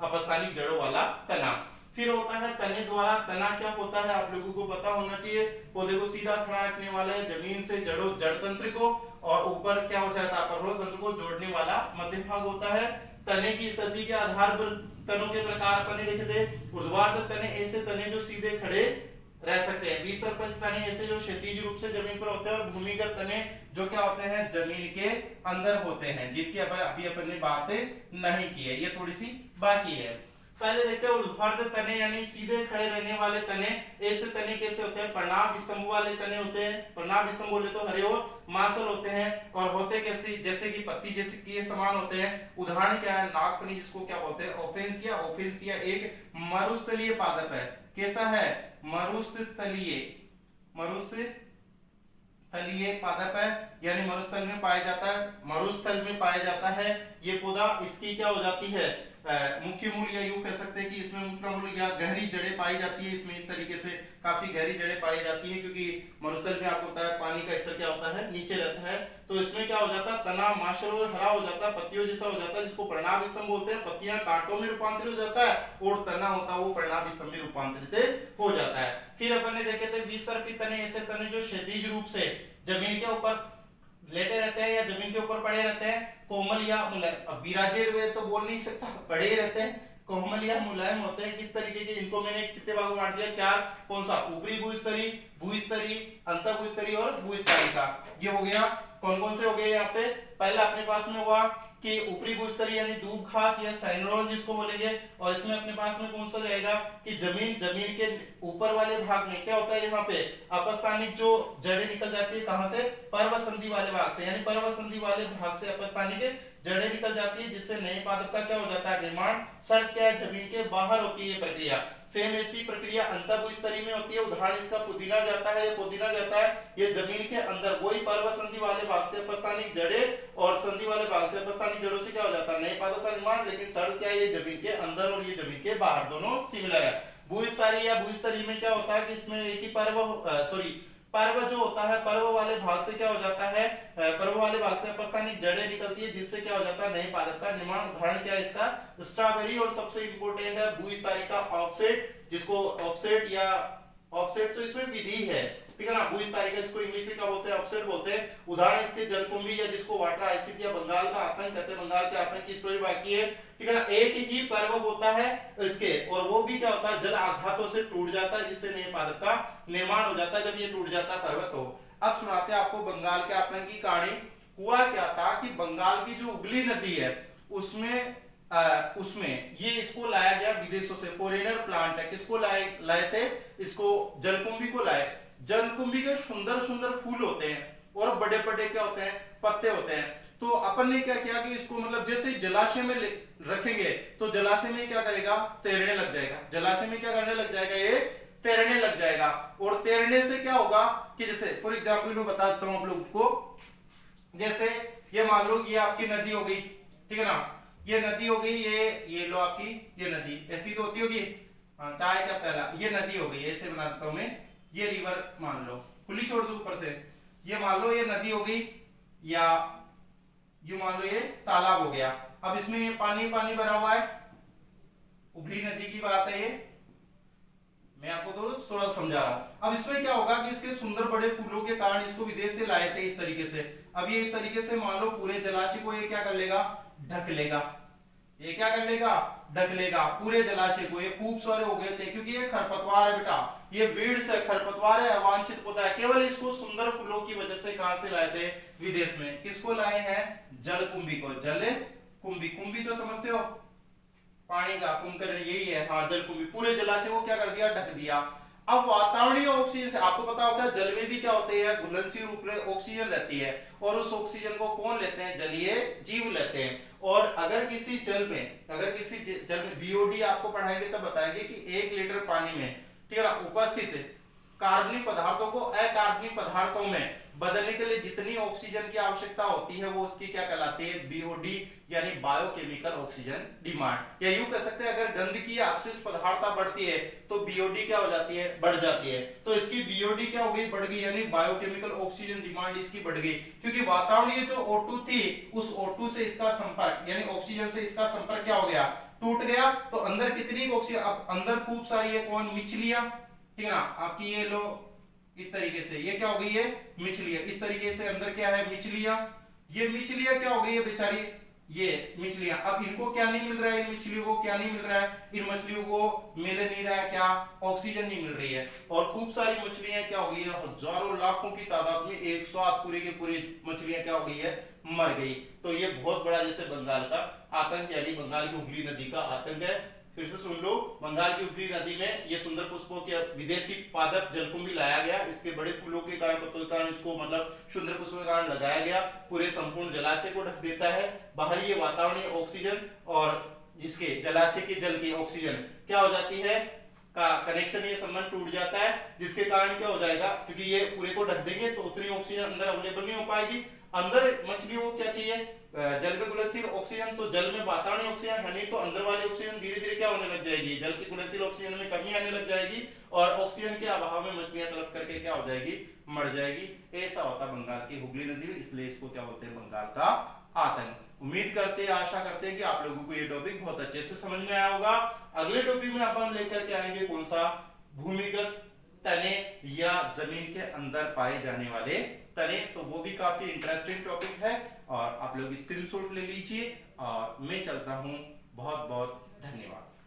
S1: अपस्थानिक जड़ों वाला तना। फिर होता है तने द्वारा, तना क्या होता है आप लोगों को पता होना चाहिए, पौधे को सीधा खड़ा रखने वाला है, जमीन से जड़ तंत्र को, और ऊपर क्या हो जाता है, परलोक तंत्र को जोड़ने वाला मध्य भाग होता है। तने की स्थिति के आधार पर तनों के प्रकार अपने देखे थे, ऊर्ध्वाधर तने ऐसे तने जो सीधे खड़े रह सकते हैं, विसर्पित तने ऐसे जो क्षैतिज रूप से जमीन पर होते हैं, और भूमिगत तने जो क्या होते हैं, जमीन के अंदर होते हैं, जिनकी अभी अपन ने बात नहीं की है, ये थोड़ी सी बाकी है। पहले देखते हैं ऊर्ध्वाधर तने यानी सीधे खड़े रहने वाले तने। ऐसे तने कैसे होते हैं, प्रणाम स्तंभ वाले तने होते हैं। प्रणाम स्तंभ बोले तो हरे और मांसल होते हैं, और होते कैसे, जैसे कि पत्ती जैसे के समान होते हैं। उदाहरण क्या है, नागफनी जिसको क्या बोलते हैं, ओफेंसिया। ओफेंसिया एक मरुस्थलीय पादप है। कैसा है, मरुस्थलीय पादप है, यानी मरुस्थल में पाया जाता है, मरुस्थल में पाया जाता है ये पौधा। इसकी क्या हो जाती है, मुख्य मूल, या यूं कह सकते हैं कि इसमें मुख्य मूल या गहरी जड़ें पाई जाती है। इसमें इस तरीके से काफी गहरी जड़ें पाई जाती है, क्योंकि मरुस्थल में आपको पता है पानी का स्तर क्या होता है, नीचे रहता है। तो इसमें क्या हो जाता है, तना माशल और हरा हो जाता है, पत्तियों जैसा हो जाता है, जिसको प्रणाम स्तंभ बोलते हैं। पत्तियां कांटों में रूपांतरित हो जाता है, और तना होता है वो प्रणाम स्तंभ में रूपांतरित हो जाता है। फिर अपन ने देखे थे विसर्पित तने, ऐसे तने जो क्षैतिज रूप से जमीन के ऊपर लेटे रहते हैं या जमीन के ऊपर पड़े रहते हैं। कोमल या मुलायम, अब विराजे हुए तो बोल नहीं सकता, पड़े रहते हैं, कोमल या मुलायम होते हैं। किस तरीके के, इनको मैंने कितने भागों में बांट दिया, 4। कौन सा, ऊपरी भूस्तरी, अंतःभूस्तरी और भूस्तारिका। ये हो गया, कौन कौन से हो गए यहाँ पे। पहला अपने पास में हुआ कि ऊपरी भूस्तरी यानी दूब घास या साइनरोन जिसको बोलेंगे, और इसमें अपने पास में कौन सा जाएगा कि जमीन के ऊपर वाले भाग में क्या होता है, यहाँ पे अपस्थानिक जो जड़ें निकल जाती है, कहां से, पर्वसंधि वाले भाग से, यानी पर्वसंधि वाले भाग से अपस्थानिक जड़ें निकल जाती है, जिससे नए पादप का क्या हो जाता है, निर्माण। शर्त क्या है, जमीन के बाहर होती है ये प्रक्रिया। सेम ऐसी प्रक्रिया अंतःभूस्तरी में होती है। उदाहरण इसका पुदीना जाता है, ये जमीन के अंदर, वही पर्वसंधि वाले भाग से अपस्थानिक जड़ें और संधि वाले भाग से अपस्थानिक जड़ों से क्या हो जाता है, नए पादप का निर्माण। लेकिन शर्त क्या है, ये जमीन के अंदर और ये जमीन के बाहर, दोनों सिमिलर है। भूस्तरी या भूस्तरी में क्या होता है कि इसमें एक ही पर्व पर्व जो होता है, पर्व वाले भाग से क्या हो जाता है, पर्व वाले भाग से अपस्थानिक जड़ें निकलती है, जिससे क्या हो जाता है, नए पादप का निर्माण। उदाहरण क्या है इसका, स्ट्रॉबेरी। और सबसे इंपॉर्टेंट है भूविस्तारित का ऑफसेट, जिसको ऑफसेट या ऑफसेट तो इसमें विधि है, ठीक है ना। भूविस्तारित का जिसको इंग्लिश में क्या बोलते हैं, ऑफसेट बोलते हैं। उदाहरण इसके जलकुंभी, या जिसको वाटर आइसिड या बंगाल का आतंक कहते हैं, बंगाल के आतंक की स्टोरी बाकी है, ठीक है ना। एक ही पर्व होता है इसके, और वो भी क्या होता है, जल आघातों से टूट जाता है, जिससे नए पादप का निर्माण हो जाता है जब ये टूट जाता है पर्व। तो अब सुनाते हैं आपको बंगाल के आतंक की कहानी। हुआ क्या था कि बंगाल की जो उगली नदी है उसमें ये इसको लाया गया विदेशों से, फॉरेनर प्लांट है। किसको लाए थे, इसको जलकुंभी को लाए। जलकुंभी के सुंदर सुंदर फूल होते हैं और बड़े बड़े क्या होते हैं, पत्ते होते हैं। तो अपन ने क्या किया कि इसको मतलब जैसे जलाशय में रखेंगे तो जलाशय में क्या करेगा, तैरने लग जाएगा। जलाशय में क्या करने लग जाएगा, ये तैरने लग जाएगा। और तैरने से क्या होगा कि जैसे फॉर एग्जाम्पल मैं बता देता हूं आप लोगों को, जैसे ये मान लो ये आपकी नदी हो गई, ठीक है ना, ये नदी हो गई, ये लो आपकी ये नदी ऐसी तो होती होगी, चाहे क्या पहला ये नदी हो गई, ऐसे बना देता हूं मैं, ये रिवर मान लो, खुली छोड़ दो ऊपर से, ये मान लो ये नदी हो गई, या यू मान लो ये तालाब हो गया। अब इसमें पानी पानी भरा हुआ है, उगली नदी की बात है ये, मैं आपको तो थोड़ा समझा रहा हूं। अब इसमें क्या होगा कि इसके सुंदर बड़े फूलों के कारण इसको विदेश से लाए थे इस तरीके से। अब ये इस तरीके से मान लो पूरे जलाशय को ये क्या कर लेगा, ढक लेगा। ये क्या कर लेगा, ढक लेगा पूरे जलाशय को। ये खूब सारे हो गए थे क्योंकि ये खरपतवार है बेटा, ये वीड्स है, खरपतवार है, अवांछित पौधा है। केवल इसको सुंदर फूलों की वजह से कहां से लाए थे, विदेश में। किसको लाए हैं, जलकुंभी को। जलकुंभी, कुंभी तो समझते हो पानी का, कुंभकर्ण यही है, हाँ जलकुंभी। पूरे जलाशय को क्या कर दिया, ढक दिया। अब वातावरणीय ऑक्सीजन से आपको पता होगा जल में भी क्या होते हैं, घुलनशील रूप में ऑक्सीजन रहती है, और उस ऑक्सीजन को कौन लेते हैं, जलीय जीव लेते हैं। और अगर किसी जल में बीओडी आपको पढ़ाएंगे तब बताएंगे कि 1 लीटर पानी में, ठीक है ना, उपस्थित कार्बनिक पदार्थों को अकार्बनिक पदार्थों में बदलने के लिए जितनी ऑक्सीजन की आवश्यकता होती है वो उसकी क्या कहलाती है, बीओडी, यानी बायोकेमिकल ऑक्सीजन डिमांड। या यूं कह सकते हैं अगर गंदगी या अपशिष्ट पदार्थता बढ़ती है तो बीओडी क्या हो जाती है, बढ़ जाती है। तो इसकी बीओडी क्या हो गई, बढ़ गई, यानी बायोकेमिकल ऑक्सीजन डिमांड इसकी बढ़ गई। क्योंकि वातावरणीय जो O2 थी, उस O2 से इसका संपर्क, यानी ऑक्सीजन से इसका संपर्क क्या हो गया, टूट गया। तो अंदर कितनी ऑक्सीजन, अब अंदर खूब सारी है कौन, मिचलियां, ठीक है ना, आपकी ये लो इस तरीके से, ये क्या हो गई है, मिचलियां। इस तरीके से अंदर क्या है, मिचलियां। ये मिचलियां क्या हो गई है बेचारी, ये मिचलियां। अब इनको क्या नहीं मिल रहा है, इन मछलियों को क्या नहीं मिल रहा है, इन मछलियों को मिल नहीं रहा है क्या, ऑक्सीजन नहीं मिल रही है। और खूब सारी मछलियां क्या हो गई है, हजारों लाखों की तादाद में एक साथ पूरे के पूरे मछलियां क्या हो गई है, मर गई। तो ये बहुत बड़ा जैसे बंगाल का आतंक, यानी बंगाल की हुगली नदी का आतंक है। फिर से सुन लो, बंगाल की हुगली नदी में ये सुंदर पुष्पों के विदेशी पादप जलकुंभी लाया गया। इसके बड़े फूलों के कारण, पत्तों के कारण इसको मतलब सुंदर पुष्पों के कारण लगाया गया। पूरे संपूर्ण जलाशय को ढक देता है। बाहरी ये वातावरणीय ऑक्सीजन और जिसके जलाशय के जल की ऑक्सीजन क्या हो जाती है, का कनेक्शन, ये संबंध टूट जाता है, जिसके कारण क्या हो जाएगा, क्योंकि ये पूरे को ढक देंगे तो उतनी ऑक्सीजन अंदर अवेलेबल नहीं हो पाएगी। अंदर मछलियों को क्या चाहिए, जल में घुलनशील ऑक्सीजन। तो जल में वातावरणीय ऑक्सीजन है नहीं, तो अंदर वाली ऑक्सीजन धीरे धीरे क्या होने लग जाएगी, जल की घुलनशील ऑक्सीजन में कमी आने लग जाएगी, और ऑक्सीजन के अभाव में मछलियां तड़प करके क्या हो जाएगी, मर जाएगी। ऐसा होता बंगाल की हुगली नदी में, इसलिए इसको क्या बोलते हैं, बंगाल का आतंक। उम्मीद करते हैं, आशा करते हैं कि आप लोगों को ये टॉपिक बहुत अच्छे से समझ में आया होगा। अगले टॉपिक में अपन लेकर के आएंगे कौन सा, भूमिगत तने या जमीन के अंदर पाए जाने वाले तने। तो वो भी काफी इंटरेस्टिंग टॉपिक है, और आप लोग स्क्रीनशॉट ले लीजिए। और मैं चलता हूं, बहुत बहुत धन्यवाद।